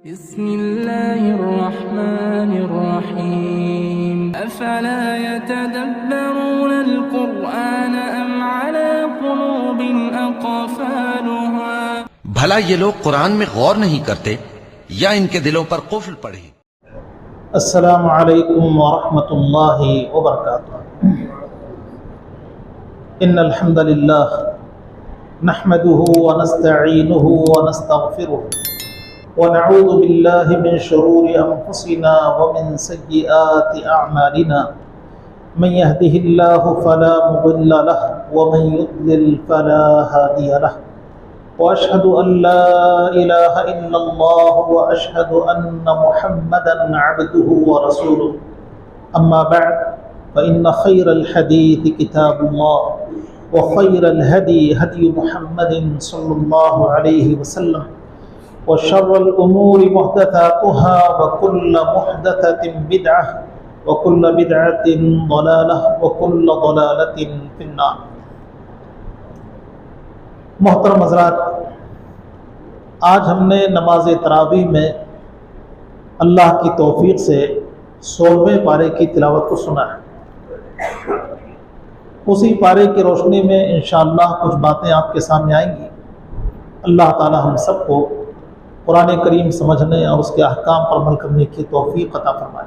बिस्मिल्लाहिर्रहमानिर्रहीम अफला यतदब्बरूनल कुरआन अम अला कुलूबिन अक़फ़ालुहा। भला ये लोग कुरान में गौर नहीं करते या इनके दिलों पर कुफ्र पड़े। अस्सलामु अलैकुम वरहमतुल्लाहि वबरकातुहू। इन्नल हम्दुलिल्लाह नहमदुहु व नस्तईनुहु व नस्तगफिरुहु व नऊज़ु बिल्लाहि मिन शुरूरि अनफुसिना व मिन सय्यिआति अअमालिना। मन यहदिहिल्लाहु फला मुदिल्ल लहु व मन युद्लिल फला हादिय लहु। व अशहदु अन ला इलाहा इल्लल्लाह व अशहदु अन्ना मुहम्मदन अब्दुहु व रसूलुहु। अम्मा बअद फ़इन्न खैरल हदीथि किताबुल्लाह व खैरल हदी हदी मुहम्मदिन सल्लल्लाहु अलैहि वसल्लम व शर्रल उमूरि मुहदथातुहा व कुल्लु मुहदथतिन बिदअह व कुल्लु बिदअतिन ज़लालह व कुल्लु ज़लालतिन फिन्नार। मोहतरम हज़रात, आज हमने नमाज तरावीह में अल्लाह की तौफीक से 16वें पारे की तिलावत को सुना है। उसी पारे की रोशनी में इंशाअल्लाह कुछ बातें आपके सामने आएंगी। अल्लाह ताला हम सबको कुरान करीम समझने और उसके अहकाम पर अमल करने की तौफीक अता फरमाए।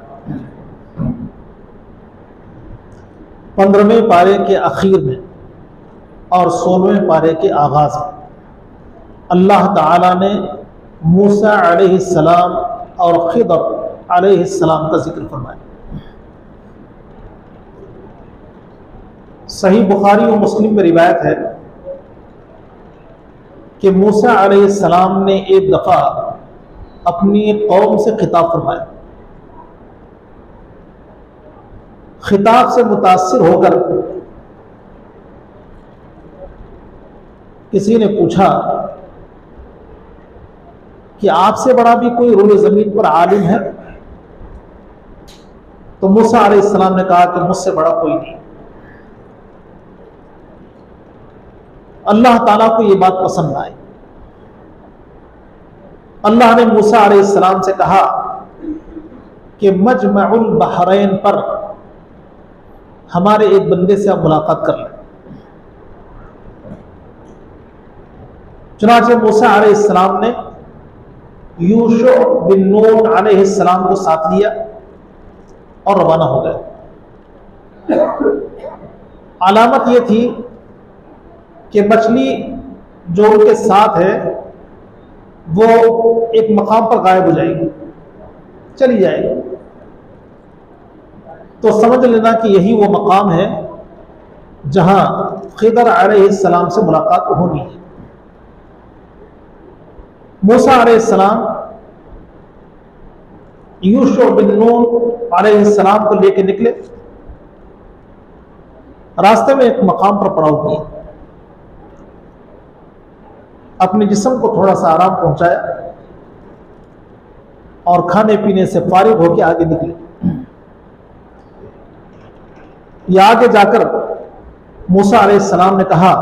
15वें पारे के आखिर में और 16वें पारे के आगाज़ में अल्लाह ताला ने मूसा अलैहिस्सलाम और खिदर अलैहिस्सलाम का जिक्र फरमाया। सही बुखारी और मुस्लिम में रिवायत है कि मूसा अलैहिस्सलाम ने एक दफ़ा अपनी कौम से खिताब फरमाया। खिताब से मुतासिर होकर किसी ने पूछा कि आपसे बड़ा भी कोई रूह ज़मीन पर आलिम है? तो मूसा अलैहिस्सलाम ने कहा कि मुझसे बड़ा कोई नहीं। अल्लाह ताला को ये बात पसंद आई। अल्लाह ने मूसा अलैहिस्सलाम से कहा कि मजमउल बहरैन पर हमारे एक बंदे से आप मुलाकात कर लें। चुनांचे मूसा अलैहिस्सलाम ने यूशुअ बिन नून अलैहिस्सलाम को साथ लिया और रवाना हो गए। अलामत यह थी कि मछली जो उनके साथ है वो एक मकाम पर गायब हो जाएगी, चली जाएगी। तो समझ लेना कि यही वो मकाम है जहां खिदर अलैहिस्सलाम से मुलाकात होनी है। मूसा अलैहिस्सलाम यूशुअ बिन नून अलैहिस्सलाम को लेकर निकले। रास्ते में एक मकाम पर पड़ाव किए, अपने जिस्म को थोड़ा सा आराम पहुंचाया और खाने पीने से फारिग होकर आगे निकले। या आगे जाकर मूसा अलैहिस्सलाम ने कहा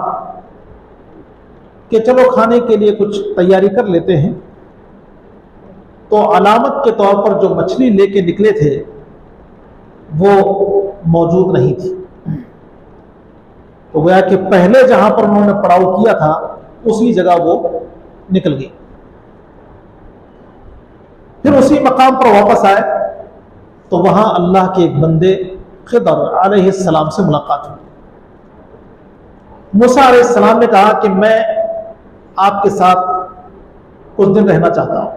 कि चलो खाने के लिए कुछ तैयारी कर लेते हैं। तो अलामत के तौर पर जो मछली लेके निकले थे वो मौजूद नहीं थी। तो गोया कि पहले जहां पर उन्होंने पड़ाव किया था उसी जगह वो निकल गई। फिर उसी मकाम पर वापस आए तो वहां अल्लाह के एक बंदे खिदर अलैहिस्सलाम से मुलाकात हुई। मूसा अलैहिस्सलाम ने कहा कि मैं आपके साथ कुछ दिन रहना चाहता हूं।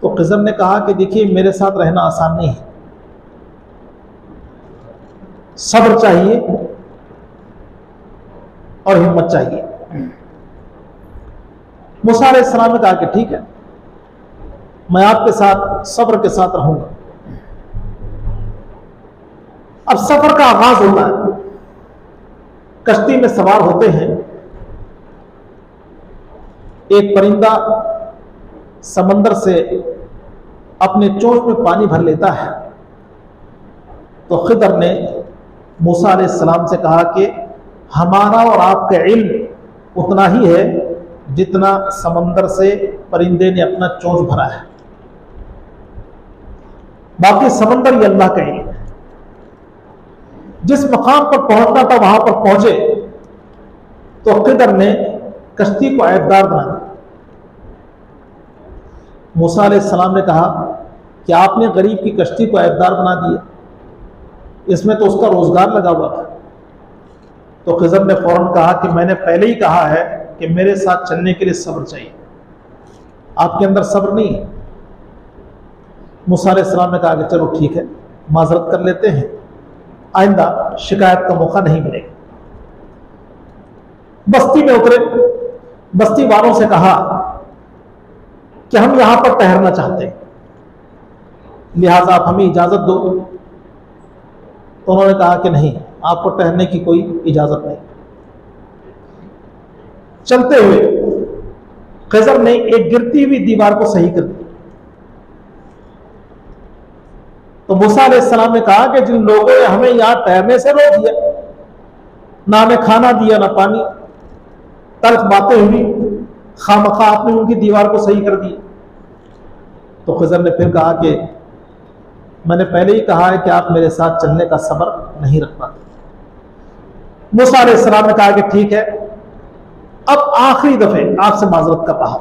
तो खिदर ने कहा कि देखिए, मेरे साथ रहना आसान नहीं है, सब्र चाहिए और हिम्मत चाहिए। मूसा अलैहिस्सलाम ने कहा कि ठीक है, मैं आपके साथ सब्र के साथ रहूंगा। अब सफर का आगाज होता है। कश्ती में सवार होते हैं। एक परिंदा समंदर से अपने चोंच में पानी भर लेता है। तो खिदर ने मूसा अलैहिस्सलाम से कहा कि हमारा और आपका इल्म उतना ही है जितना समंदर से परिंदे ने अपना चोंच भरा है, बाकी समंदर ये अल्लाह का इल्म है। जिस मकाम पर पहुंचना था वहां पर पहुंचे तो खिदर ने कश्ती को ऐबदार बना दिया। मूसा अलैहिस्सलाम ने कहा कि आपने गरीब की कश्ती को ऐबदार बना दिया, इसमें तो उसका रोजगार लगा हुआ था। तो खिज़र ने फौरन कहा कि मैंने पहले ही कहा है कि मेरे साथ चलने के लिए सब्र चाहिए, आपके अंदर सब्र नहीं है। मूसा अलैहिस्सलाम ने कहा कि चलो ठीक है, माजरत कर लेते हैं, आइंदा शिकायत का मौका नहीं मिलेगा। बस्ती में उतरे, बस्ती वालों से कहा कि हम यहां पर ठहरना चाहते हैं, लिहाजा आप हमें इजाजत दो। तो उन्होंने कहा कि नहीं, आपको ठहरने की कोई इजाजत नहीं। चलते हुए खिज़र ने एक गिरती हुई दीवार को सही कर दिया। तो मूसा अलैहिस्सलाम ने कहा कि जिन लोगों ने हमें यहां ठहरने से रोक दिया, ना हमें खाना दिया ना पानी, तल्ख बातें हुई, खामखा आपने उनकी दीवार को सही कर दिया। तो खिज़र ने फिर कहा कि मैंने पहले ही कहा है कि आप मेरे साथ चलने का सब्र नहीं रख पाते। मूसा अलैहिस्सलाम ने कहा कि ठीक है, अब आखिरी दफे आपसे माजरत कर रहा हूं,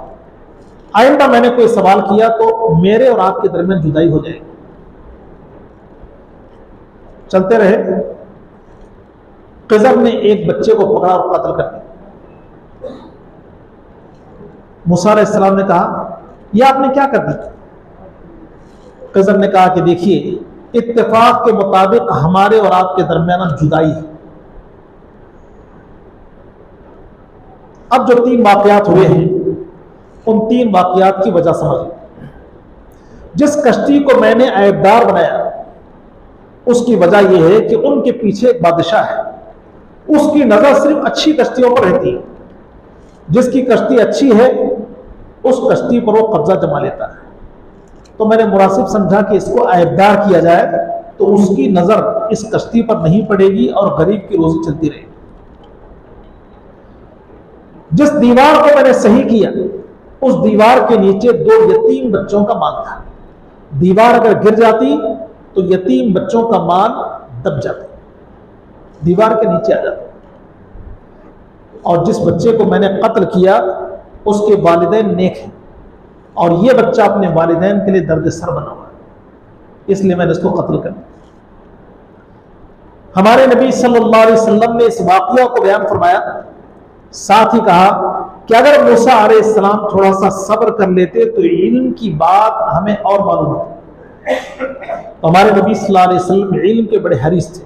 आइंदा मैंने कोई सवाल किया तो मेरे और आपके दरमियान जुदाई हो जाएगी। चलते रहे, खिज़र ने एक बच्चे को पकड़ा और कत्ल कर दिया। मूसा अलैहिस्सलाम ने कहा यह आपने क्या कर दिया? खिज़र ने कहा कि देखिए, इत्तेफाक के मुताबिक हमारे और आपके दरमियान जुदाई है। अब जो 3 वाकयात हुए हैं, उन 3 वाकयात की वजह समझ। जिस कश्ती को मैंने ऐबदार बनाया उसकी वजह यह है कि उनके पीछे एक बादशाह है, उसकी नजर सिर्फ अच्छी कश्तियों पर रहती है। जिसकी कश्ती अच्छी है उस कश्ती पर वो कब्जा जमा लेता है। तो मैंने मुनासिब समझा कि इसको ऐबदार किया जाए तो उसकी नजर इस कश्ती पर नहीं पड़ेगी और गरीब की रोजी चलती रहेगी। जिस दीवार को मैंने सही किया उस दीवार के नीचे 2 यतीम बच्चों का माल था। दीवार अगर गिर जाती तो यतीम बच्चों का माल दब जाता, दीवार के नीचे आ जाता। और जिस बच्चे को मैंने कत्ल किया उसके वालिदैन नेक हैं और यह बच्चा अपने वालिदैन के लिए दर्द सर बना हुआ है, इसलिए मैंने इसको कत्ल कर दिया। हमारे नबी सल्लल्लाहु अलैहि वसल्लम ने इस वाक़िया को बयान फरमाया, साथ ही कहा कि अगर मूसा अलैहिस्सलाम थोड़ा सा सब्र कर लेते तो इल्म की बात हमें और मालूम होती। तो हमारे नबी सल्लल्लाहु अलैहि वसल्लम इल्म के बड़े हरीस थे।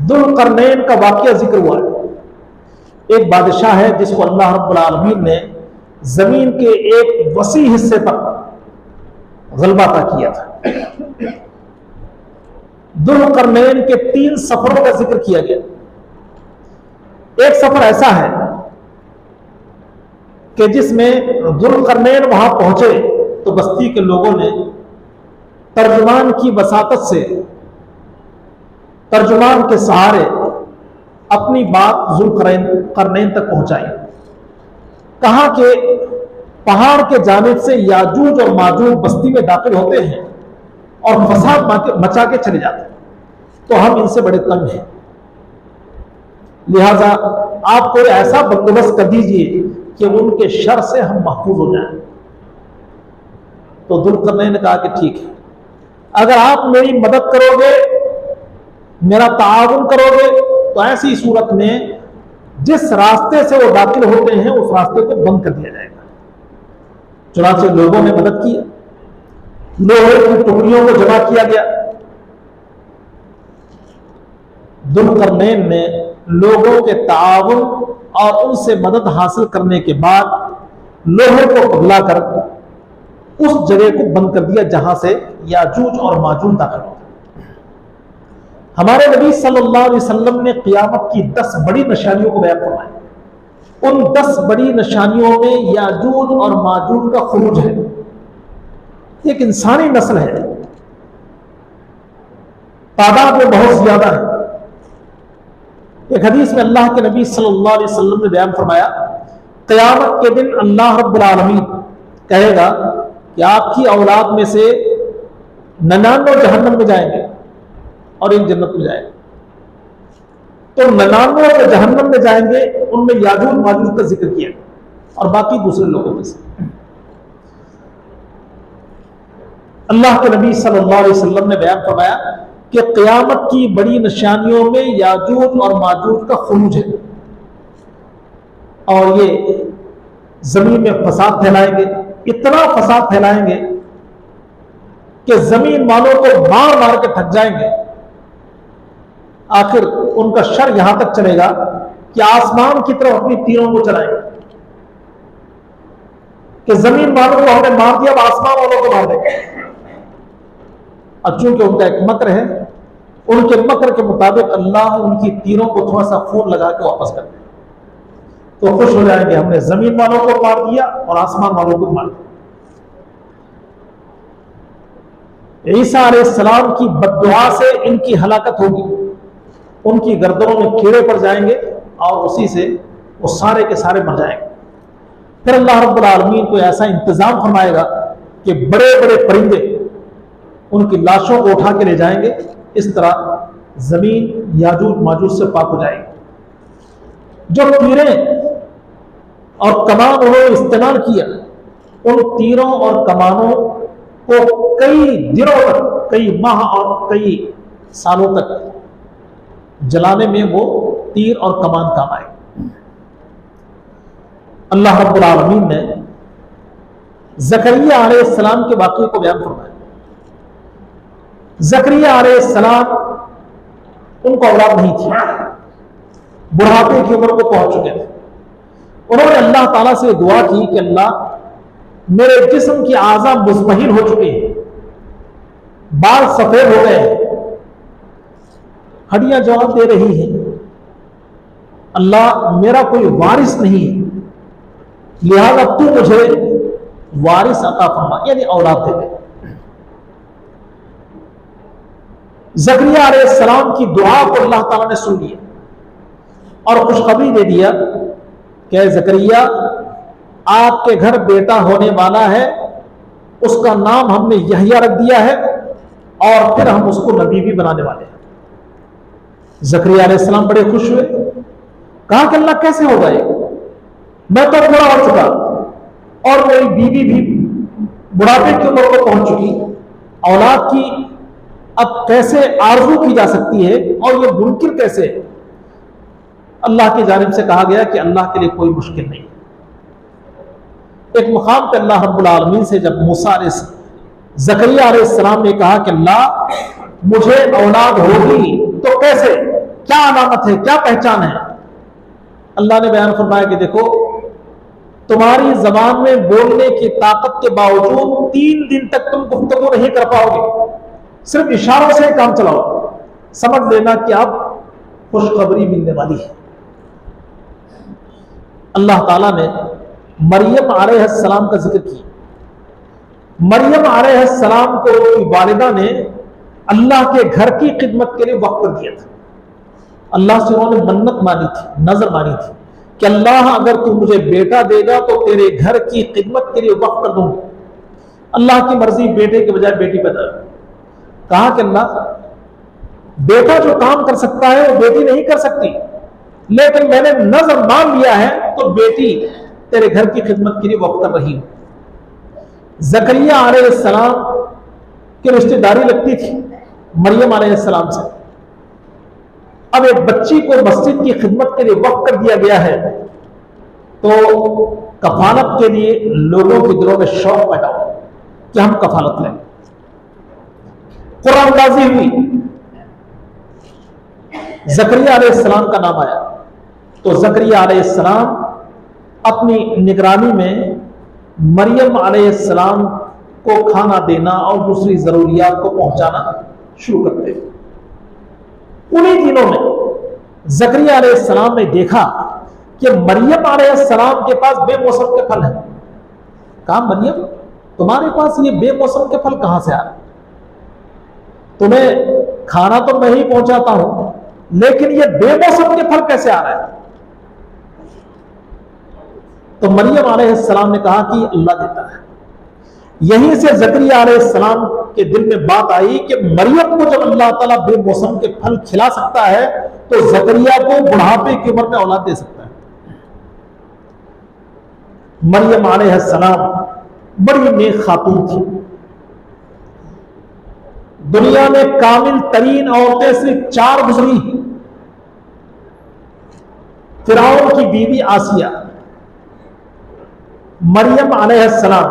दुल्करनैन का वाक़या जिक्र हुआ है। एक बादशाह है जिसको अल्लाह रब्बुल आलमीन ने जमीन के एक वसी हिस्से पर गलबा अता किया था। दुल्करनैन के 3 सफरों का जिक्र किया गया। एक सफर ऐसा है कि जिसमें दुल्करनैन वहां पहुंचे तो बस्ती के लोगों ने तर्जुमान की वसातत से, तर्जुमान के सहारे अपनी बात जुल्करनैन तक पहुंचाई। कहा कि पहाड़ के जानिब से याजूज और माजूज बस्ती में दाखिल होते हैं और फसाद मचा के चले जाते हैं, तो हम इनसे बड़े तंग हैं, लिहाजा आप कोई ऐसा बंदोबस्त कर दीजिए कि उनके शर से हम महफूज हो जाएं। तो दुल्करनैन ने कहा कि ठीक है, अगर आप मेरी मदद करोगे, मेरा ताआवुन करोगे, तो ऐसी सूरत में जिस रास्ते से वो दाखिल होते हैं उस रास्ते को बंद कर दिया जाएगा। चुनांचे लोगों ने मदद की, लोहे की टुकड़ियों को जमा किया गया। दुल्करनैन ने लोगों के ताआवुन और उनसे मदद हासिल करने के बाद लोहे को पिघलाकर उस जगह को बंद कर दिया जहां से याजूज और माजूज दाखिल होते। हमारे नबी सल्लल्लाहु अलैहि वसल्लम ने क़ियामत की 10 बड़ी निशानियों को बयान फरमाया। उन 10 बड़ी निशानियों में याजूज और माजूज का खुरूज है। एक इंसानी नस्ल है, तादाद में बहुत ज्यादा है। एक हदीस में अल्लाह के नबी सल्लल्लाहु अलैहि वसल्लम ने बयान फरमाया क़यामत के दिन अल्लाह रब्बुल आलमीन कहेगा कि आपकी औलाद में से 99 जहन्नम में जाएंगे और एक जन्नत में जाएंगे। तो 99 जो जहन्नम में जाएंगे उनमें याजूज माजूज का जिक्र किया और बाकी दूसरे लोगों में से। अल्लाह के नबी सल्लल्लाहु अलैहि वसल्लम ने बयान फरमाया कि क़यामत की बड़ी निशानियों में याजूज और माजूज का खुरूज है और ये जमीन में फसाद फैलाएंगे, इतना फसाद फैलाएंगे कि जमीन वालों को मार मार के थक जाएंगे। आखिर उनका शर यहां तक चलेगा कि आसमान की तरफ अपनी तीरों को चलाएंगे कि जमीन वालों को हमने मार दिया, अब आसमान वालों को मार देंगे। अब चूंकि उनका एक मक्र है, उनके मक्र के मुताबिक अल्लाह उनकी तीरों को थोड़ा सा फोन लगा के वापस कर दे तो खुश हो जाएंगे, हमने जमीन वालों को मार दिया और आसमान वालों को मार दिया। ईसा अलैहिस्सलाम की बद्दुआ से इनकी हलाकत होगी, उनकी गर्दनों में कीड़े पड़ जाएंगे और उसी से वो सारे के सारे मर जाएंगे। फिर अल्लाह रब्बुल आलमीन को ऐसा इंतजाम फरमाएगा कि बड़े बड़े परिंदे उनकी लाशों को उठा के ले जाएंगे। इस तरह जमीन याजूज माजूज से पाक हो जाएगी। जो तीरें और कमान उन्होंने इस्तेमाल किया, उन तीरों और कमानों को कई दिनों तक, कई माह और कई सालों तक जलाने में वो तीर और कमान काम आए। अल्लाह रब्बुल आलमीन ने ज़करिया अलैहिस्सलाम के वाक़े को बयान फरमाया। ज़करिया अलैहिस्सलाम, उनको औलाद नहीं थी, बुढ़ापे की उम्र को पहुंच चुके थे। उन्होंने अल्लाह ताला से दुआ की कि अल्लाह मेरे जिस्म की आज़ा मुज़महिल हो चुके हैं, बाल सफेद हो गए, हड्डियां जवाब दे रही हैं, अल्लाह मेरा कोई वारिस नहीं है, लिहाजा तू मुझे वारिस अता फरमा, यानी औलाद दे दे। ज़करिया अलैहिस्सलाम की दुआ को अल्लाह ताला ने सुन लिया और खुशखबरी दे दिया कि ज़करिया आपके घर बेटा होने वाला है, उसका नाम हमने यहया रख दिया है और फिर हम उसको नबी भी बनाने वाले हैं। ज़करिया अलैहिस्सलाम बड़े खुश हुए, कहा कि अल्लाह कैसे होगा ये, मैं तो बूढ़ा हो चुका और मेरी बीवी भी बुढ़ापे की उम्र को पहुंच चुकी, औलाद की अब कैसे आरज़ू की जा सकती है और ये मुमकिन कैसे। अल्लाह की जानिब से कहा गया कि अल्लाह के लिए कोई मुश्किल नहीं। एक मुकाम पे अल्लाह रब्बुल आलमीन से जब मूसा ज़करिया अलैहिस्सलाम ने कहा कि अल्लाह मुझे औलाद होगी तो कैसे, क्या अलामत है, क्या पहचान है, अल्लाह ने बयान फरमाया कि देखो तुम्हारी जबान में बोलने की ताकत के बावजूद 3 दिन तक तुम गुफ्तगू नहीं कर पाओगे, सिर्फ इशारों से काम चलाओ, समझ लेना कि अब खुशखबरी मिलने वाली है। अल्लाह ताला ने मरियम अलैहिस्सलाम का जिक्र किया। मरियम अलैहिस्सलाम को उनकी वालिदा ने अल्लाह के घर की खिदमत के लिए वक्फ कर दिया था। अल्लाह से उन्होंने मन्नत मानी थी, नजर मानी थी कि अल्लाह अगर तू मुझे बेटा देगा तो तेरे घर की खिदमत के लिए वक्फ कर दूंगी। अल्लाह की मर्जी, बेटे के बजाय बेटी पैदा। कहा कि अल्लाह बेटा जो काम कर सकता है वो बेटी नहीं कर सकती, लेकिन मैंने नजर मान लिया है तो बेटी तेरे घर की खिदमत के लिए वक्त कर रही हूं। ज़करिया अलैहिस्सलाम की रिश्तेदारी लगती थी मरियम अलैहिस्सलाम से। अब एक बच्ची को मस्जिद की खिदमत के लिए वक्त कर दिया गया है तो कफालत के लिए लोगों के दिलों में शौक पैदा हो कि हम कफालत लें। कुरान नाज़िल हुई, ज़करिया अलैहिस्सलाम का नाम आया तो ज़करिया अलैहिस्सलाम अपनी निगरानी में मरियम अलैहिस्सलाम को खाना देना और दूसरी जरूरियात को पहुंचाना शुरू करते। उन्हीं दिनों में ज़करिया अलैहिस्सलाम ने देखा कि मरियम अलैहिस्सलाम के पास बेमौसम के फल हैं। कहा मरियम तुम्हारे पास ये बेमौसम के फल कहां से आ रहे, तुम्हें खाना तो मैं ही पहुंचाता हूं लेकिन ये बेमौसम के फल कैसे आ रहे हैं। तो मरियम अलैहिस्सलाम ने कहा कि अल्लाह देता है। यहीं से ज़करिया अलैहिस्सलाम के दिल में बात आई कि मरियम को जब अल्लाह ताला बेमौसम के फल खिला सकता है तो ज़करिया को बुढ़ापे की उम्र में औलाद दे सकता है। मरियम अलैहिस्सलाम बड़ी नेक खातून थी। दुनिया में कामिल तरीन औरतें सिर्फ 4 गुजरी। फिरौन की बीवी आसिया, मरियम अलैहिस्सलाम,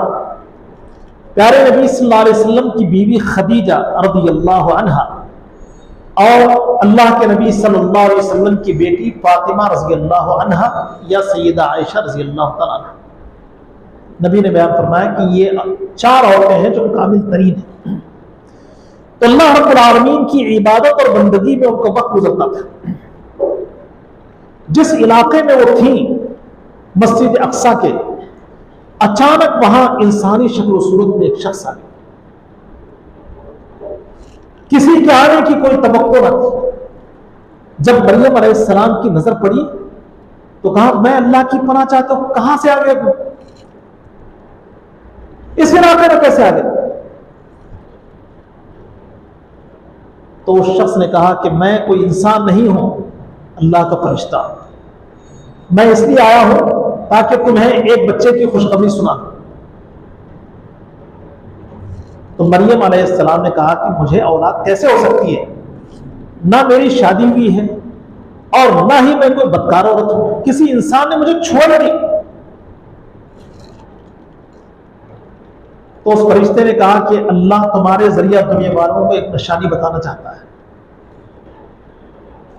प्यारे नबी सल्लल्लाहु अलैहि वसल्लम की बीवी खदीजा रज़ियल्लाहु अन्हा और अल्लाह के नबी सल्लल्लाहु अलैहि वसल्लम की बेटी फातिमा रज़ियल्लाहु अन्हा या सैयदा आयशा रज़ियल्लाहु तआला अन्हा। नबी ने बयान फरमाया कि ये 4 औरतें हैं जो कामिल तरीन हैं। तो अल्लाह रब्बुल आलमीन की इबादत और बंदगी में उनका वक्त गुजरता था। जिस इलाके में वो थी, मस्जिद अक्सा के, अचानक वहां इंसानी शक्ल सूरत में एक शख्स आ गया। किसी के आने की कोई तवक्को न थी। जब मरियम अलैहिस्सलाम की नजर पड़ी तो कहा, मैं अल्लाह की पनाह चाहता हूं, कहां से आ गया तू? इस इलाके में कैसे आ गया? तो उस शख्स ने कहा कि मैं कोई इंसान नहीं हूं, अल्लाह का फरिश्ता। मैं इसलिए आया हूं ताकि तुम्हें एक बच्चे की खुशखबरी सुना। तो मरियम अलैहिस्सलाम ने कहा कि मुझे औलाद कैसे हो सकती है? ना मेरी शादी हुई है और ना ही मैं कोई बदकार औरत हूं, किसी इंसान ने मुझे छोड़ दी। तो उस फरिश्ते ने कहा कि अल्लाह तुम्हारे जरिए दुनिया वालों को एक निशानी बताना चाहता है।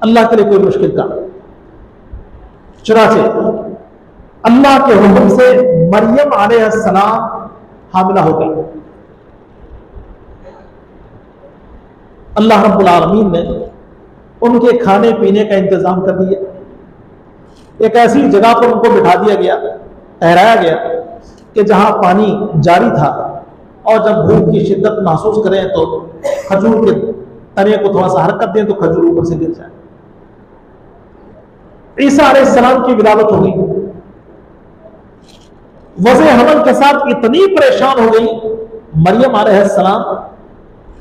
अल्लाह के लिए कोई मुश्किल काम। चुनाचे अल्लाह के हुक्म से मरियम अलैहिस्सलाम हामिला हो गई। अल्लाह रब्बुल आलमीन ने उनके खाने पीने का इंतजाम कर दिया। एक ऐसी जगह पर उनको बिठा दिया गया, ठहराया गया कि जहां पानी जारी था और जब भूख की शिद्दत महसूस करें तो खजूर के तने को थोड़ा सा हरकत दें तो खजूर ऊपर से गिर जाए। ईसा अलैहिस्सलाम की विलादत हो गई। वज़े हमल के साथ इतनी परेशान हो गई मरियम अलैहिस्सलाम,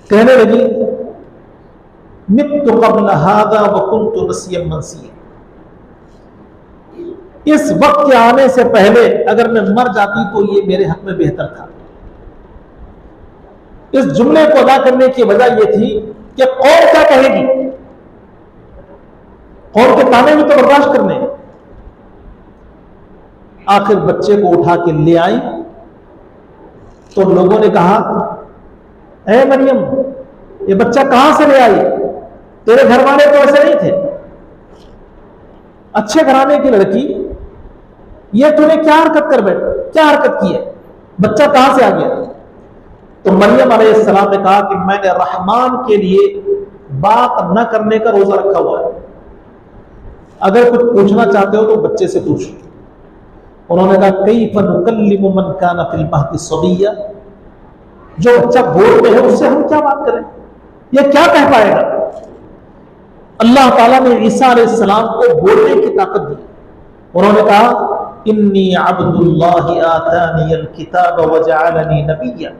कहने लगी, मित्तु क़ब्ल हाज़ा व कुन्तु नसिय्यन मनसिय्या। इस वक्त के आने से पहले अगर मैं मर जाती तो ये मेरे हक में बेहतर था। इस जुमले को अदा करने की वजह यह थी कि कौन क्या कहेगी, कौन के ताने भी तो बर्दाश्त करने। आखिर बच्चे को उठा के ले आई तो लोगों ने कहा, ऐ मरियम, ये बच्चा कहां से ले आई? तेरे घर वाले तो ऐसे नहीं थे, अच्छे घराने की लड़की, ये तूने क्या हरकत कर बैठ, क्या हरकत की है? बच्चा कहां से आ गया? तो मरियम अलैहिस्सलाम ने कहा कि मैंने रहमान के लिए बात न करने का रोजा रखा हुआ है, अगर कुछ पूछना चाहते हो तो बच्चे से पूछो। उन्होंने कहा, कैफ़ नुकल्लिमु मन काना फिल महदी सबिय्या, जो बच्चा गोद में है उससे हम क्या बात करें, यह क्या कह पाएगा? अल्लाह ताला ने ईसा अलैहिस्सलाम को बोलने की ताकत दी। उन्होंने कहा, इन्नी अब्दुल्लाहि आतानियल किताब व जअलनी नबिय्या,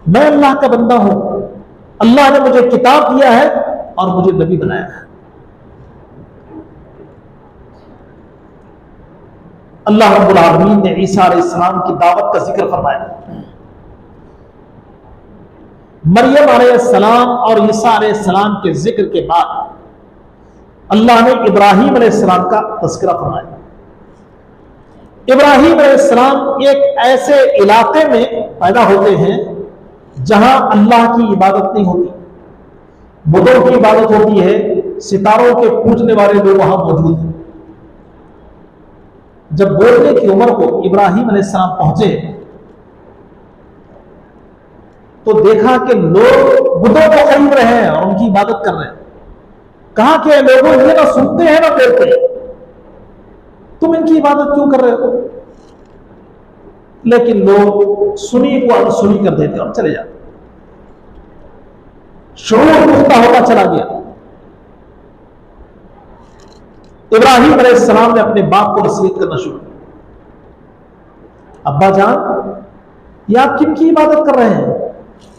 मैं अल्लाह का बंदा हूं, अल्लाह ने मुझे किताब दिया है और मुझे नबी बनाया है। अल्लाह रब्बुल आलमीन ने ईसा अलैहिस्सलाम की दावत का जिक्र फरमाया। मरियम अलैहिस्सलाम और ईसा अलैहिस्सलाम के जिक्र के बाद अल्लाह ने इब्राहीम अलैहिस्सलाम का तज़किरा फरमाया। इब्राहीम अलैहिस्सलाम एक ऐसे इलाके में पैदा होते हैं जहां अल्लाह की इबादत नहीं होती, बुतों की इबादत होती है, सितारों के पूजने वाले लोग वहां मौजूद हैं। जब बोलने की उम्र को इब्राहीम अलैहिस्सलाम पहुंचे तो देखा कि लोग बुतों को खरीद रहे हैं और उनकी इबादत कर रहे हैं। कहा कि लोगों ये ना सुनते हैं ना बोलते हैं, तुम इनकी इबादत क्यों कर रहे हो? लेकिन लोग सुनी को अनसुनी कर देते और चले जाते। शऊर पुख्ता होता चला गया। इब्राहीम अलैहिस्सलाम ने अपने बाप को नसीहत करना शुरू किया। अब्बा जान, ये आप किन की इबादत कर रहे हैं?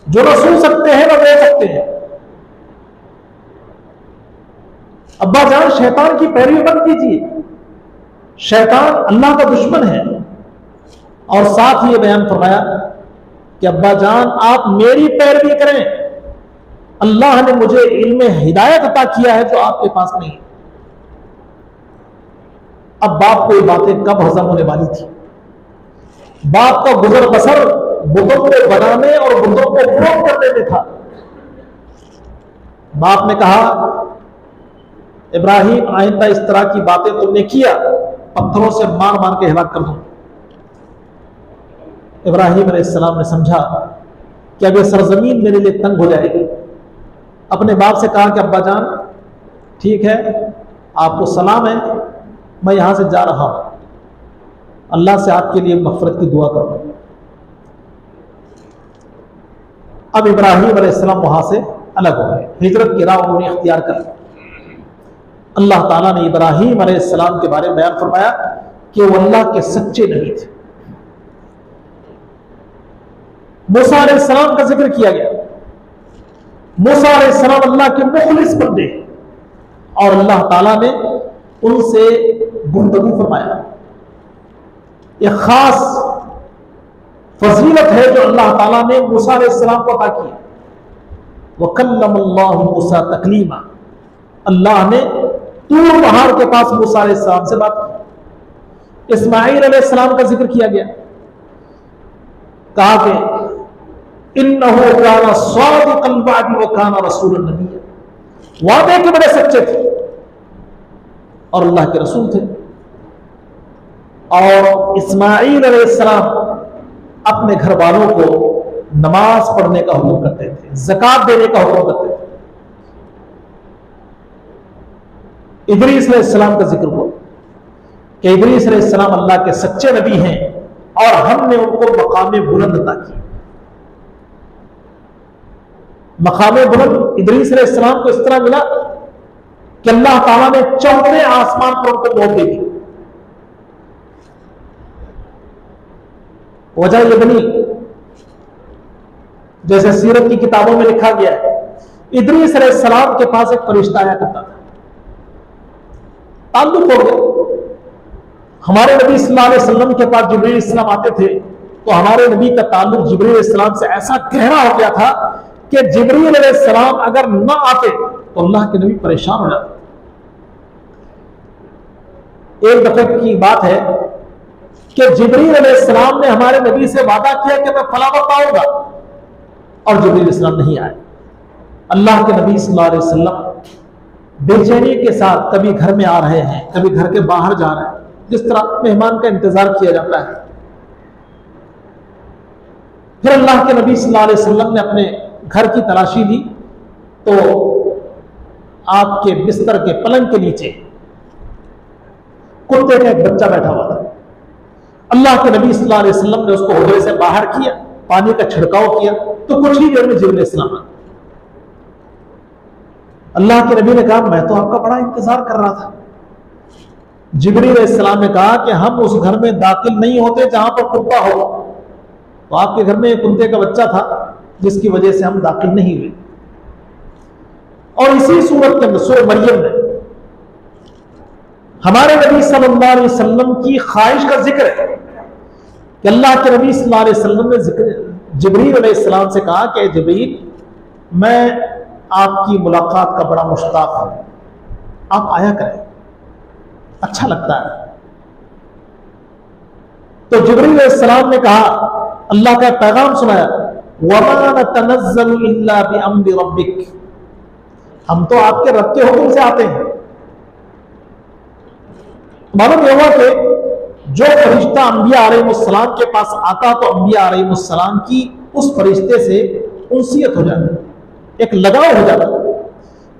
जो न सुन सकते हैं न दे सकते हैं। अब्बा जान, शैतान की पैरवी मत कीजिए, शैतान अल्लाह का दुश्मन है। और साथ ही ये बयान फरमाया कि अब्बा जान, आप मेरी पैरवी करें, अल्लाह ने मुझे इल्म हिदायत अता किया है जो आपके पास नहीं है। अब बाप को ये बातें कब हजम होने वाली थी? बाप का गुजर बसर बुतों को बनाने और बुतों को फरोख्त करने में था। बाप ने कहा, इब्राहिम, आइंदा इस तरह की बातें तुमने किया, पत्थरों से मार मार के हलाक कर दूं। इब्राहिम अलैहिस्सलाम ने समझा कि अब यह सरजमीन मेरे लिए तंग हो जाएगी। अपने बाप से कहा कि अब्बा जान, ठीक है, आपको सलाम है, मैं यहां से जा रहा हूं, अल्लाह से आपके लिए मग़फ़िरत की दुआ करूं। अब इब्राहिम अलैहिस्सलाम वहां से अलग हो गए, हिजरत की राह उन्होंने इख्तियार कर ली। अल्लाह ताला ने इब्राहिम अलैहिस्सलाम के बारे में बयान फरमाया कि वो अल्लाह के सच्चे नबी थे। मूसा अलैहिस्सलाम का जिक्र किया गया। मूसा अलैहिस्सलाम अल्लाह के मुखलिस बंदे, और अल्लाह ताला ने उनसे गुफ्तगू फरमाया। यह खास फजीलत है जो अल्लाह ताला ने मूसा अलैहिस्सलाम को अता की। वकल्लमल्लाहु मूसा तकलीमा, अल्लाह ने तूर पहाड़ के पास मूसा अलैहिस्सलाम से बात की। इस्माईल अलैहिस्सलाम का जिक्र किया गया, कहा कि इन्नहु काना सादिक़ल वादी व काना रसूलन नबिय्या, वादे के बड़े सच्चे थे और अल्लाह के रसूल थे। और इस्माईल अलैहिस्सलाम अपने घर वालों को नमाज पढ़ने का हुक्म करते थे, ज़कात देने का हुक्म करते थे। इदरीस अलैहिस्सलाम का जिक्र हुआ कि इदरीस अलैहिस्सलाम अल्लाह के सच्चे नबी हैं और हमने उनको मकाम बुलंद अता किया। मकाम बुलंद इदरीस अलैहिस्सलाम को इस तरह मिला कि अल्लाह ताला ने चौथे आसमान पर उनको मौत दे दी। वजह यह बनी, जैसे सीरत की किताबों में लिखा गया है, इदरीस अलैहिस्सलाम के पास एक फरिश्ता आया करता था, ताल्लुक हो गया। हमारे नबी सल्लल्लाहु अलैहि वसल्लम के पास जिब्रील अलैहिस्सलाम आते थे तो हमारे नबी का ताल्लुक जिब्रील अलैहिस्सलाम से ऐसा गहरा हो गया था कि जिब्रील अलैहिस्सलाम अगर ना आते तो अल्लाह के नबी परेशान हो जाते। एक दफे की बात है कि जिब्रील अलैहिस्सलाम ने हमारे नबी से वादा किया कि मैं फला वक्त आऊंगा, और जिब्रील अलैहिस्सलाम नहीं आए। अल्लाह के नबी सल्लल्लाहु अलैहि वसल्लम बेचैनी के साथ कभी घर में आ रहे हैं, कभी घर के बाहर जा रहे हैं, जिस तरह मेहमान का इंतजार किया जाता है। फिर अल्लाह के नबी सल्लल्लाहु अलैहि वसल्लम ने अपने घर की तलाशी ली तो आपके बिस्तर के पलंग के नीचे कुत्ते का एक बच्चा बैठा हुआ था। अल्लाह के नबी सल्लल्लाहु अलैहि वसल्लम ने उसको हुजरे से बाहर किया, पानी का छिड़काव किया तो कुछ ही देर में जिब्रील अलैहिस्सलाम आ। अल्लाह के नबी ने कहा, मैं तो आपका बड़ा इंतजार कर रहा था। जिब्रील अलैहिस्सलाम ने कहा कि हम उस घर में दाखिल नहीं होते जहां पर कुत्ता हो, तो आपके घर में एक कुत्ते का बच्चा था जिसकी वजह से हम दाखिल नहीं हुए। और इसी सूरत के अंदर सूरह मरियम में हमारे नबी सल्लल्लाहु अलैहि वसल्लम की ख्वाहिश का जिक्र है कि अल्लाह के नबी सल्लल्लाहु अलैहि वसल्लम ने जिब्रील अलैहिस्सलाम से कहा कि जिब्रील, मैं आपकी मुलाकात का बड़ा मुश्ताक हूं, आप आया करें, अच्छा लगता है। तो जिब्रील अलैहिस्सलाम ने कहा, अल्लाह का पैगाम सुनाया, वमा नतनज़्ज़लु इल्ला बिअम्रि रब्बिक, हम तो आपके रब के हुक्म से आते हैं। मालूम यह हुआ कि जो फरिश्ता अंबिया अलैहिमुस्सलाम के पास आता तो अंबिया अलैहिमुस्सलाम की उस फरिश्ते से उनसियत हो जाती, एक लगाव हो जाता।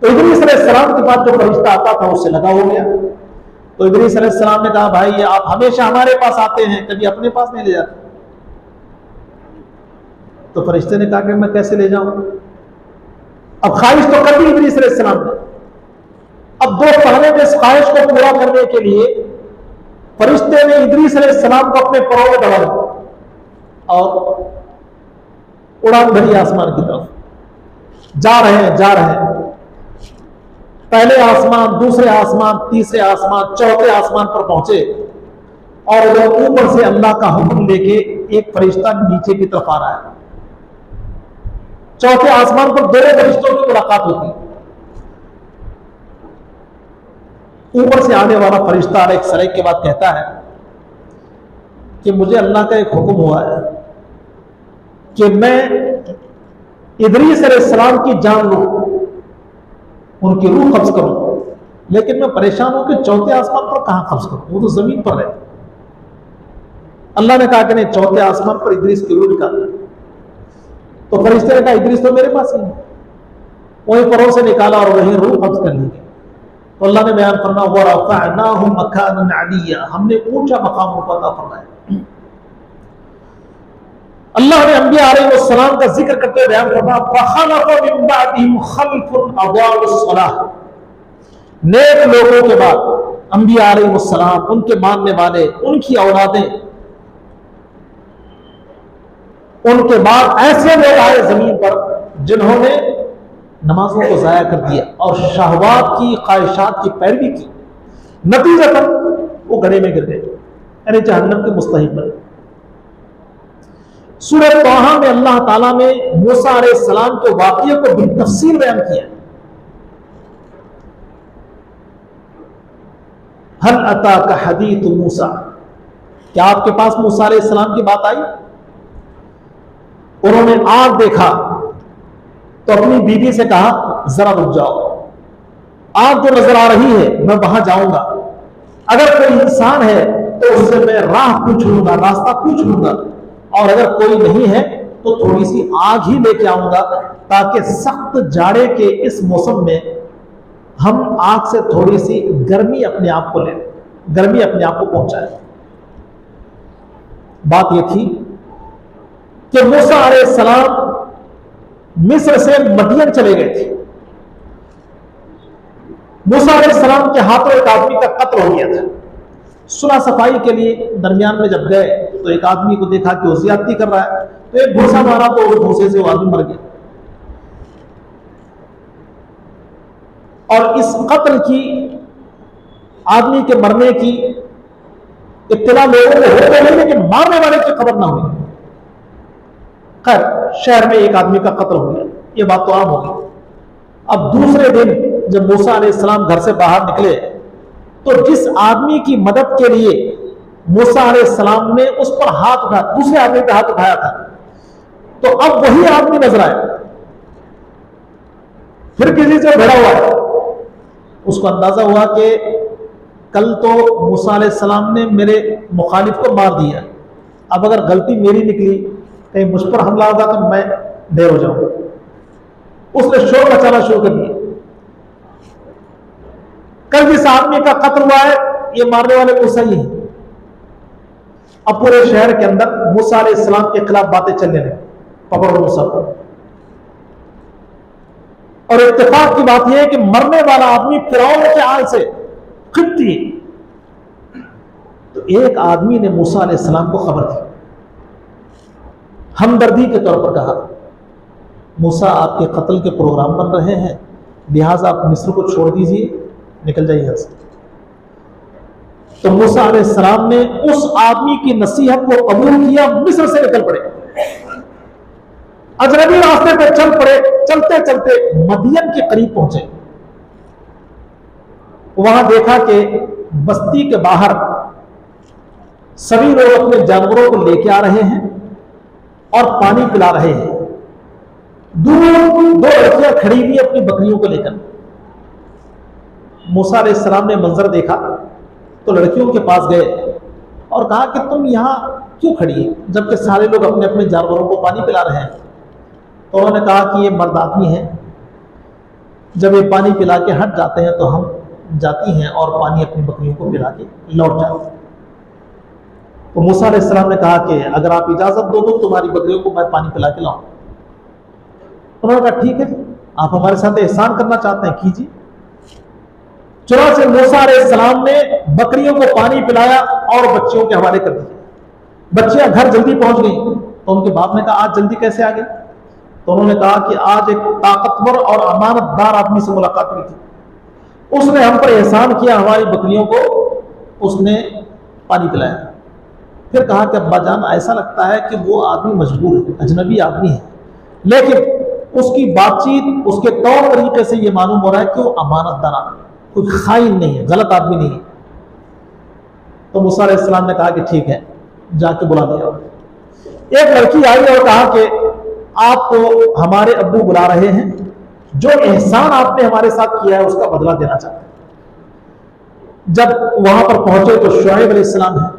तो इदरीस अलैहिस्सलाम के पास जो फरिश्ता आता था उससे लगाव हो गया। तो इदरीस अलैहिस्सलाम ने कहा, भाई ये आप हमेशा हमारे पास आते हैं, कभी अपने पास नहीं ले जाते। तो फरिश्ते ने कहा कि मैं कैसे ले जाऊं? अब ख्वाहिश तो कर दी इदरीस अलैहिस्सलाम ने। अब दो पहले में इस ख्वाहिश को पूरा करने के लिए फरिश्ते ने इदरीस अलैहिस्सलाम को अपने परों में दबा दिया। और उड़ान भरी आसमान की तरफ जा रहे हैं। पहले आसमान, दूसरे आसमान, तीसरे आसमान, चौथे आसमान पर पहुंचे और जब ऊपर से अल्लाह का हुक्म लेके एक फरिश्ता नीचे की तरफ आ रहा है। चौथे आसमान पर दोनों फरिश्तों की मुलाकात होती है। ऊपर से आने वाला फरिश्ता एक सलाह के बाद कहता है कि मुझे अल्लाह का एक हुक्म हुआ है कि मैं इदरीस अलैहिस्सलाम की जान लूं, उनकी रूह कब्ज करूं, लेकिन मैं परेशान हूं कि चौथे आसमान पर कहां कब्ज करूं, वो तो जमीन पर है। अल्लाह ने कहा कि नहीं, चौथे आसमान पर इदरीस की रूह निकाल। तो फरिश्ते ने कहा इदरीस तो मेरे पास ही है। वहीं परों से निकाला और वहीं रूह कब्ज कर ली गई। तो अल्लाह ने बयान फरमाया वरफ़अनाहु मकानन अलिय्या, हमने ऊंचा मकाम उनको अता फरमाया। अल्लाह ने अंबिया अलैहिस्सलाम का जिक्र करते बयान फरमाया फ़ख़लफ़ मिन बअदिहिम ख़ल्फ़ुन अज़ाउस्सलाह, नेक लोगों के बाद अंबिया अलैहिस्सलाम, उनके मानने वाले, उनकी औलादें, उनके बाद ऐसे लोग आए जमीन पर जिन्होंने नमाजों को जाया कर दिया और शहवात की, ख्वाहिशात की पैरवी की। नतीजतन वो गड्ढे में गिर गए, यानी जहन्नम के मुस्तहिक बने। सूरह तौहा में अल्लाह ताला ने मूसा अलैहिस्सलाम के वाक़ये को बितफसील बयान किया। हल अताका हदीथ मूसा, क्या आपके पास मूसा अलैहिस्सलाम की बात आई? उन्होंने आग देखा तो अपनी बीवी से कहा जरा रुक जाओ, आग तो नजर आ रही है, मैं वहां जाऊंगा, अगर कोई इंसान है तो उससे मैं राह पूछ लूंगा, रास्ता पूछ लूंगा, और अगर कोई नहीं है तो थोड़ी सी आग ही लेके आऊंगा, ताकि सख्त जाड़े के इस मौसम में हम आग से थोड़ी सी गर्मी अपने आप को ले, गर्मी अपने आप को पहुंचाए। बात यह थी कि मूसा अलैहिस्सलाम मिस्र से मदियन चले गए थे। मूसा अलैहिस्सलाम के हाथों एक आदमी का कत्ल हो गया था। सुलह सफाई के लिए दरमियान में जब गए तो एक आदमी को देखा कि वो ज़ियादती कर रहा है, तो एक घूसा मारा तो उस घूसे से वो आदमी मर गया। और इस कत्ल की, आदमी के मरने की इत्तला लोगों को हो गई, लेकिन मारने वाले की खबर ना हुई। खैर, शहर में एक आदमी का कत्ल हो गया, ये बात तो आम हो गई। अब दूसरे दिन जब मूसा अलैहिस्सलाम घर से बाहर निकले तो जिस आदमी की मदद के लिए मूसा अलैहिस्सलाम ने उस पर हाथ उठाया, दूसरे आदमी पे हाथ उठाया था, तो अब वही आदमी नजर आया, फिर किसी से भिड़ा हुआ है। उसको अंदाजा हुआ कि कल तो मूसा अलैहिस्सलाम ने मेरे मुखालिफ को मार दिया, अब अगर गलती मेरी निकली, कहीं मुझ पर हमला होगा तो मैं ढेर हो जाऊंगा। उसने शोर मचाना शुरू कर दिया, कल जिस आदमी का कत्ल हुआ है ये मारने वाले मूसा ही है। अब पूरे शहर के अंदर मूसा अलैहिस्सलाम के खिलाफ बातें चलने लगी, पकड़ो मूसा को। और इत्तेफाक की बात यह है कि मरने वाला आदमी फिरौन के आल से खित्ती। तो एक आदमी ने मूसा अलैहिस्सलाम को खबर दी, हमदर्दी के तौर पर कहा, मूसा आपके कत्ल के प्रोग्राम बन रहे हैं, लिहाजा आप मिस्र को छोड़ दीजिए, निकल जाइए यहां से। तो मूसा अलैहिस्सलाम ने उस आदमी की नसीहत को कबूल किया, मिस्र से निकल पड़े, अजनबी रास्ते पे चल पड़े। चलते चलते मदियन के करीब पहुंचे, वहां देखा कि बस्ती के बाहर सभी लोग अपने जानवरों को लेके आ रहे हैं और पानी पिला रहे हैं। दूर दो लड़कियां खड़ी हुई अपनी बकरियों को लेकर। मूसा अलैहिस्सलाम ने मंजर देखा तो लड़कियों के पास गए और कहा कि तुम यहां क्यों खड़ी है, जबकि सारे लोग अपने अपने जानवरों को पानी पिला रहे हैं। तो उन्होंने कहा कि ये मर्द आदमी है, जब ये पानी पिला के हट जाते हैं तो हम जाती हैं और पानी अपनी बकरियों को पिला के लौट जाते हैं। तो मूसा अलैहिस्सलाम ने कहा कि अगर आप इजाजत दो तो तुम्हारी बकरियों को मैं पानी पिला के लाऊं। उन्होंने कहा ठीक है, आप हमारे साथ एहसान करना चाहते हैं, कीजिए। चुनाव से मूसा अलैहिस्सलाम ने बकरियों को पानी पिलाया और बच्चियों के हवाले कर दिया। बच्चियां घर जल्दी पहुंच गई। तो उनके बाप ने कहा आज जल्दी कैसे आ गए? तो उन्होंने कहा कि आज एक ताकतवर और अमानतदार आदमी से मुलाकात हुई थी, उसने हम पर एहसान किया, हमारी बकरियों को उसने पानी पिलाया। फिर कहा कि अब्बा जान ऐसा लगता है कि वो आदमी मजबूर है, अजनबी आदमी है, लेकिन उसकी बातचीत, उसके तौर तरीके से ये मालूम हो रहा है कि वो अमानतदार आदमी, कोई खाइन नहीं है, गलत आदमी नहीं है। तो मूसा अलैहिस्सलाम ने कहा कि ठीक है, जाके बुला लिया। एक लड़की आई और कहा कि आप तो हमारे अब्बू बुला रहे हैं, जो एहसान आपने हमारे साथ किया है उसका बदला देना चाहते हैं। जब वहां पर पहुंचे तो शुएब अलैहिस्सलाम है।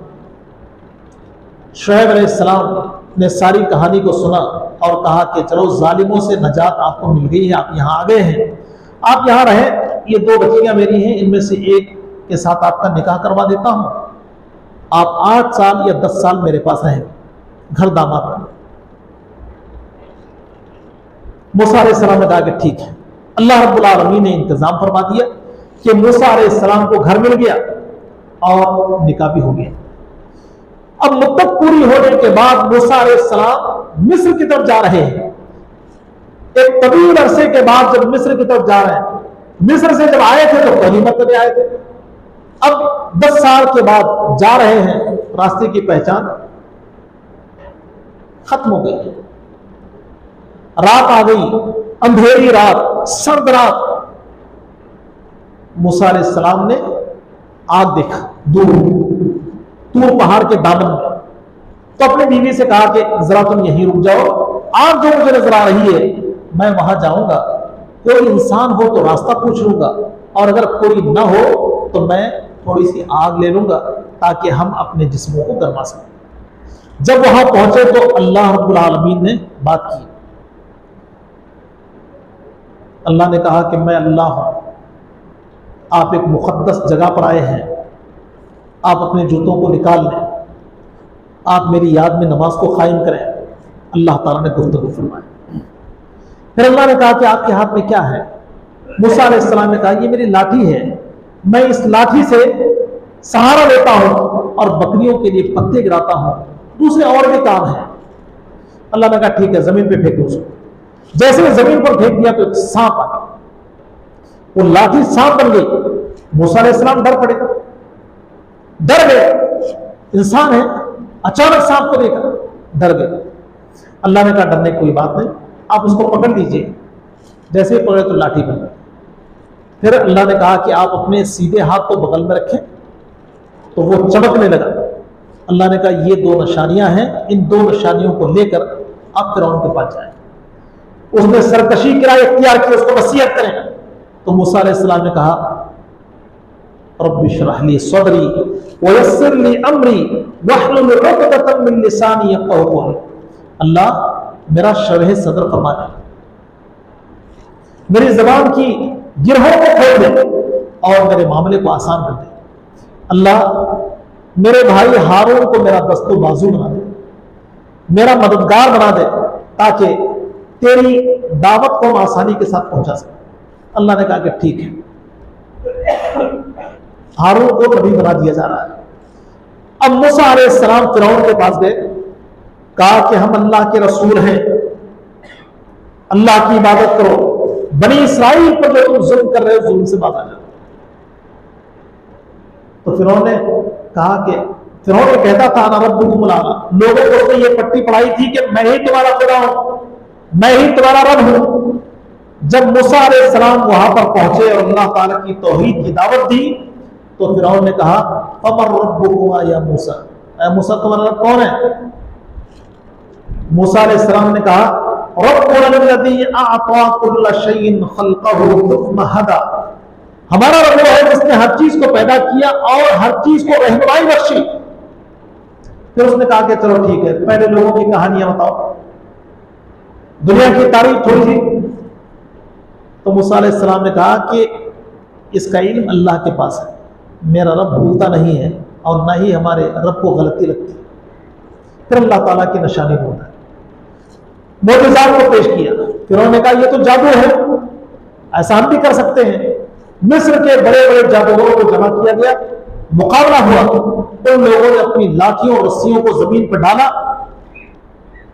शुएब अलैहिस्सलाम ने सारी कहानी को सुना और कहा कि चलो जालिमों से नजात आपको मिल गई है, आप यहां आ गए हैं, आप यहां रहें, ये 2 बच्चियां मेरी हैं, इनमें से एक के साथ आपका निकाह करवा देता हूं, आप 8 साल या 10 साल मेरे पास रहें, घर दामाद बने। मूसा अलैहिस्सलाम ने कहा कि ठीक है। अल्लाह रब्बुल आलमीन ने इंतजाम फरमा दिया कि मूसा अलैहिस्सलाम को घर मिल गया और निकाह भी हो गया। अब मुद्दत पूरी होने के बाद मूसा अलैहिस्सलाम मिस्र की तरफ जा रहे हैं। एक तवील अरसे के बाद जब मिस्र की तरफ जा रहे हैं, मिस्र से जब आए थे तो गनीमत में आए थे, अब 10 साल के बाद जा रहे हैं, रास्ते की पहचान खत्म हो गई, रात आ गई, अंधेरी रात, सर्द रात। मूसा अलैहिस्सलाम ने आग देखा दूर, तूर पहाड़ के दामन में, तो अपनी बीवी से कहा कि जरा तुम यहीं रुक जाओ, आग जो मुझे नजर आ रही है मैं वहां जाऊंगा, कोई इंसान हो तो रास्ता पूछ लूंगा, और अगर कोई ना हो तो मैं थोड़ी सी आग ले लूंगा ताकि हम अपने जिस्मों को गरमा सकें। जब वहां पहुंचे तो अल्लाह रब्बुल आलमीन ने बात की। अल्लाह ने कहा कि मैं अल्लाह हूं, आप एक मुक़द्दस जगह पर आए हैं, आप अपने जूतों को निकाल लें, आप मेरी याद में नमाज को कायम करें। अल्लाह ताला ने गुफ्तगू फरमाई। फिर अल्लाह ने कहा कि आपके हाथ में क्या है? मूसा अलैहिस्सलाम ने कहा ये मेरी लाठी है, मैं इस लाठी से सहारा लेता हूं और बकरियों के लिए पत्ते गिराता हूं, दूसरे और भी काम है। अल्लाह ने कहा ठीक है, जमीन पे फेंको उसको। जैसे जमीन पर फेंक दिया तो सांप आ गया, वो लाठी सांप बन गई। मूसा अलैहिस्सलाम डर पड़े, डर गए, इंसान है, अचानक सांप को देखा, डर गए। अल्लाह ने कहा डरने की कोई बात नहीं, आप उसको पकड़ लीजिए। जैसे ही पकड़े तो लाठी बन गई। फिर अल्लाह ने कहा कि आप अपने सीधे हाथ को बगल में रखें, तो वो चमकने लगा। अल्लाह ने कहा ये 2 निशानियां हैं, इन 2 निशानियों को लेकर आप फिरौन के पास जाएं। उसने सरकशी किराए इख्तियार की, उसको नसीहत करें। तो मूसा अलैहिस्सलाम ने कहा रब्बि इश्रह ली सदरी व यस्सिर ली अमरी वहलुल उक़दतम मिन लिसानी यफ़क़हू क़ौली। अल्लाह मेरा शरह सदर फरमा दे, मेरी जबान की गिरहों को खोल दे और मेरे मामले को आसान कर दे। अल्लाह मेरे भाई हारून को मेरा दस्तो बाजू बना दे, मेरा मददगार बना दे, ताकि तेरी दावत को हम आसानी के साथ पहुंचा सके। अल्लाह ने कहा कि ठीक है, हारून को नबी बना दिया जा रहा है। अब मूसा अलैहिस्सलाम फिरौन के पास गए, कहा कि हम अल्लाह के रसूल हैं, अल्लाह की इबादत करो, बनी इस्राइल पर जो तुम जुल्म कर रहे हो जुल्म से बाज आ जाओ। तो फिरौन ने कहा कि फिरौन ने कहता था ना रब्बुकुमुल आला, लोगों को उसने ये पट्टी पढ़ाई थी कि मैं ही तुम्हारा खुदा हूं, मैं ही तुम्हारा रब हूं। जब मूसा अलैहिस्सलाम वहां पर पहुंचे और अल्लाह ताला की तौहीद की दावत दी, तो फिरौन ने कहा फमर रब्बुकुमा या मूसा, ऐ मूसा तुम्हारा रब कौन है? मूसा अलैहिस्सलाम ने कहा रब्बुल्लज़ी अअता कुल्ल शैइन खल्क़हु थुम्मा हदा, हमारा रब वो है जिसने हर चीज को पैदा किया और हर चीज को रहनुमाई बख्शी। फिर उसने कहा कि चलो ठीक है, पहले लोगों की कहानियां बताओ, दुनिया की तारीफ थोड़ी सी। तो मूसा अलैहिस्सलाम ने कहा कि इसका इल्म अल्लाह के पास है, मेरा रब भूलता नहीं है और ना ही हमारे रब को गलती लगती है। फिर अल्लाह ताला की निशानी बोलता है, मोजज़ात को पेश किया। फिर उन्होंने कहा ये तो जादू है, ऐसा हम भी कर सकते हैं। मिस्र के बड़े बड़े जादूगरों को जमा किया गया, मुकाबला हुआ। उन लोगों ने अपनी लाठियों और रस्सियों को जमीन पर डाला,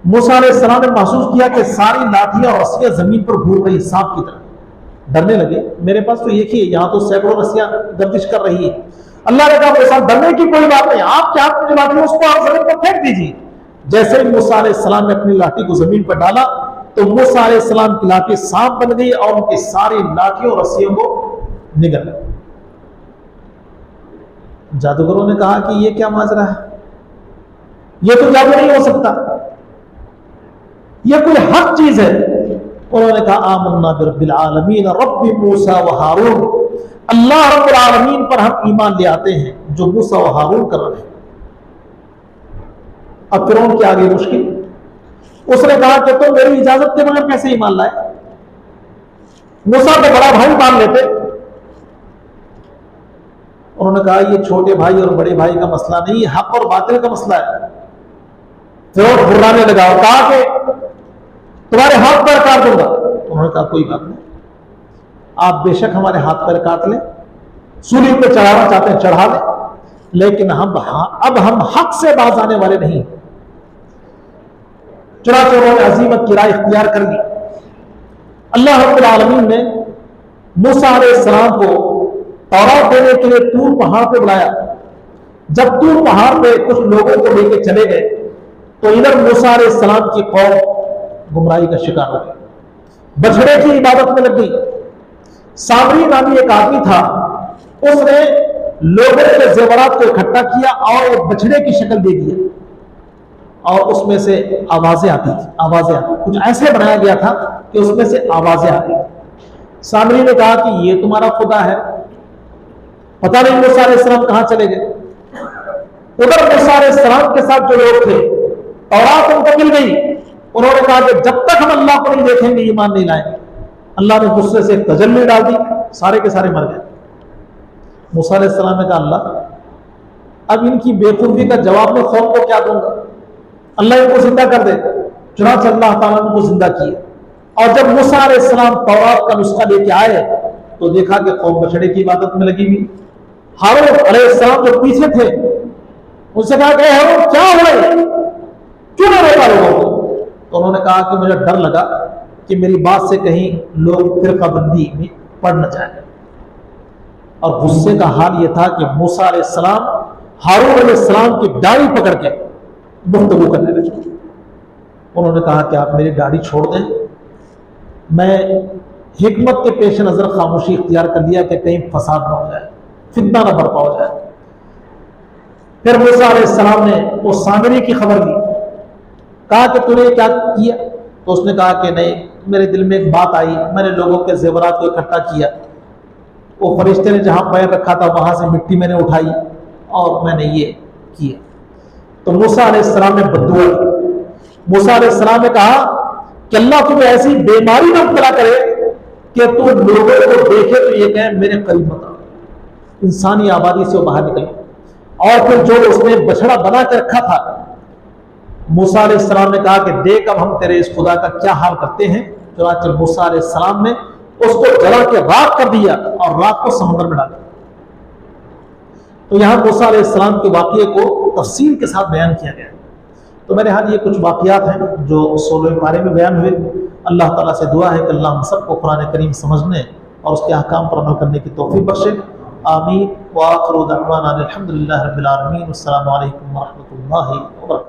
मूसा अलैहिस्सलाम ने महसूस किया कि सारी लाठियां और रस्सियां जमीन पर घूम रही सांप की तरह। डरने लगे, मेरे पास तो एक ही है, यहां तो सैकड़ों रस्सियां गर्दिश कर रही है। अल्लाह ने कहा मूसा डरने की कोई बात नहीं, आपके हाथ में जो लाठी है उसको आप जमीन पर फेंक दीजिए। जैसे ही मूसा अलैहिस्सलाम ने अपनी लाठी को जमीन पर डाला तो मूसा अलैहिस्सलाम की लाठी सांप बन गई और उनकी सारी लाठियों और रस्सियों को निगल गई। जादूगरों ने कहा कि ये क्या माजरा है, ये तो जादू नहीं हो सकता, ये कोई हक चीज है। उन्होंने कहा आमन्ना बिरब्बिल आलमीन रब्बि मूसा व हारून, अल्लाह रब्बुल आलमीन पर हम ईमान ले आते हैं जो मूसा व हारून कर रहे हैं। अब फिरौन की आगे मुश्किल, उसने कहा कि तुम मेरी इजाजत के बगैर कैसे ईमान लाए, मूसा को बड़ा भाई मान लेते। उन्होंने कहा ये छोटे भाई और बड़े भाई का मसला नहीं, हक और बातिल का मसला है। फिरौन घुर्राने लगा और कहा कि तुम्हारे हाथ पैर काट दूंगा। उन्होंने कहा कोई बात नहीं, आप बेशक हमारे हाथ पैर काट लें, सूली पे चढ़ाना चाहते हैं चढ़ा दें, लेकिन अब हम हक से बाज आने वाले नहीं। चुनांचे उन्होंने अजीमत की राह इख्तियार कर ली। अल्लाह रब्बुल आलमीन ने मूसा अलैहिस्सलाम को तौरात देने के लिए तूर पहाड़ पे बुलाया। जब तूर पहाड़ पे कुछ लोगों को लेकर चले गए तो इधर मूसा अलैहिस्सलाम की कौम गुमराही का शिकार हो गई, बछड़े की इबादत में लग गई। सामरी नामी एक आदमी था, उसने लोगों के जेवरात को इकट्ठा किया और एक बछड़े की शक्ल दे दी और उसमें से आवाजें आती थी, कुछ ऐसे बनाया गया था कि उसमें से आवाजें आती थी। सामरी ने कहा कि ये तुम्हारा खुदा है, पता नहीं मूसा अलैहिस्सलाम कहां चले गए। उधर मूसा अलैहिस्सलाम के साथ जो लोग थे तौरात उनको मिल गई। उन्होंने कहा कि जब तक हम अल्लाह को नहीं देखेंगे ईमान नहीं लाएंगे। अल्लाह ने गुस्से से एक तजल्ली डाल दी, सारे के सारे मर गए। मूसा अलैहिस्सलाम ने कहा अल्लाह अब इनकी बेवकूफी का जवाब में कौम को क्या दूंगा, अल्लाह इनको जिंदा कर दे। चुनांचे अल्लाह ताला ने उनको जिंदा किया और जब मूसा अलैहिस्सलाम तौरात का नुस्खा लेके आए तो देखा कि कौम बछड़े की इबादत में लगी हुई। हारून अलैहिस्सलाम जो पीछे थे उनसे कहा कि हारून क्या हो रहा है, क्यों नहीं रोका लोगों को। तो उन्होंने कहा कि मुझे डर लगा कि मेरी बात से कहीं लोग फिरकाबंदी में पड़ न जाए। और गुस्से का हाल यह था कि मूसा अलैहिस्सलाम हारून अलैहिस्सलाम की दाढ़ी पकड़ के गुफ्तगू करने लगे। उन्होंने कहा कि आप मेरी दाढ़ी छोड़ दें। मैं हिकमत के पेश नजर खामोशी इख्तियार कर लिया कि कहीं फसाद न हो जाए, फितना न बरपा हो जाए। फिर मूसा अलैहिस्सलाम ने वो सामरी की खबर दी, कहा कि तूने क्या किया। तो उसने कहा कि नहीं, मेरे दिल में एक बात आई, मैंने लोगों के जेवरात को इकट्ठा किया, वो फरिश्ते ने जहां पैर रखा था वहां से मिट्टी मैंने उठाई और मैंने ये किया। तो मूसा अलैहिस्सलाम ने बद्दुआ दी। मूसा अलैहिस्सलाम ने कहा कि अल्लाह तुम्हें ऐसी बीमारी में मुब्तला करे कि तू लोगों को देखे तो ये कहे मेरे करीब मत आओ, इंसानी आबादी से वो बाहर निकले। और फिर जो उसने बछड़ा बना के रखा था, मूसा अलैहिस्सलाम ने कहा कि देख अब हम तेरे इस खुदा का क्या हाल करते हैं। चुनांचे मूसा अलैहिस्सलाम ने उसको जला के राख कर दिया और राख को समुद्र में डाल दिया। तो यहां मूसा अलैहिस्सलाम के वाक़ये को तफसील के साथ बयान किया गया। तो मेरे हाथ ये कुछ वाक़यात हैं जो 16वें पारे में बयान हुए। अल्लाह ताला से दुआ है कि अल्लाह हम सबको कुरान करीम समझने और उसके अहकाम पर अमल करने की तौफीक बख्शे। आमीन व आखिरु दअवाना अल्हम्दुलिल्लाहि रब्बिल आलमीन। अस्सलामु अलैकुम व रहमतुल्लाहि व बरकातुहू।